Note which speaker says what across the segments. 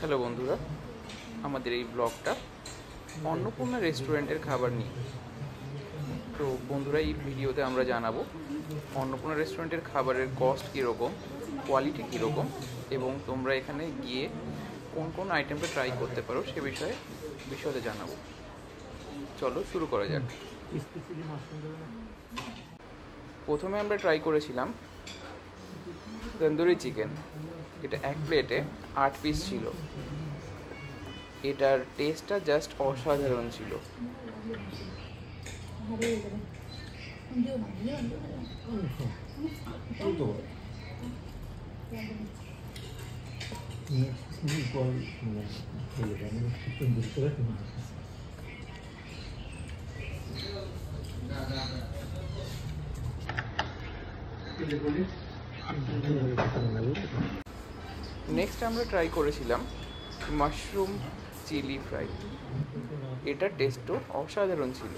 Speaker 1: Hello বন্ধুরা, আমাদের এই ব্লগটা অন্নপূর্ণা রেস্টুরেন্টের খাবার নিয়ে। তো বন্ধুরা, এই ভিডিওতে আমরা জানাবো অন্নপূর্ণা রেস্টুরেন্টের খাবারের কস্ট কীরকম, কোয়ালিটি কীরকম এবং তোমরা এখানে গিয়ে কোন কোন আইটেমটা ট্রাই করতে পারো সে বিষয়ে বিশদে জানাবো। চলো শুরু করা যাক। প্রথমে আমরা ট্রাই করেছিলাম তন্দুরি চিকেন। এটা এক প্লেটে 8 পিস ছিল। এটার টেস্টটা জাস্ট অসাধারণ ছিল। নেক্সট আমরা ট্রাই করেছিলাম মাশরুম চিলি ফ্রাই। এটার টেস্টও অসাধারণ ছিল।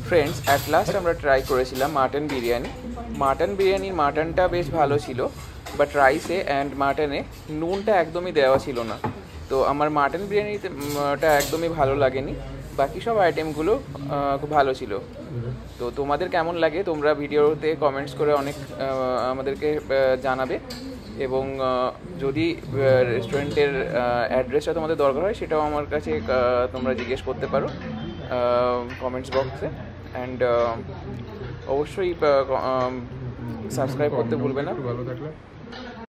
Speaker 1: ফ্রেন্ডস, অ্যাট লাস্ট আমরা ট্রাই করেছিলাম মাটন বিরিয়ানি। মাটনটা বেশ ভালো ছিল, বাট রাইসে অ্যান্ড মাটনে নুনটা একদমই দেওয়া ছিল না। তো আমার মাটন বিরিয়ানিটা একদমই ভালো লাগেনি। বাকি সব আইটেমগুলো খুব ভালো ছিল। তো তোমাদের কেমন লাগে তোমরা ভিডিওতে কমেন্টস করে অনেক আমাদেরকে জানাবে। এবং যদি রেস্টুরেন্টের অ্যাড্রেসটা তোমাদের দরকার হয় সেটাও আমার কাছে তোমরা জিজ্ঞেস করতে পারো কমেন্টস বক্সে। অ্যান্ড অবশ্যই সাবস্ক্রাইব করতে ভুলবে না। ভালো থাকলে।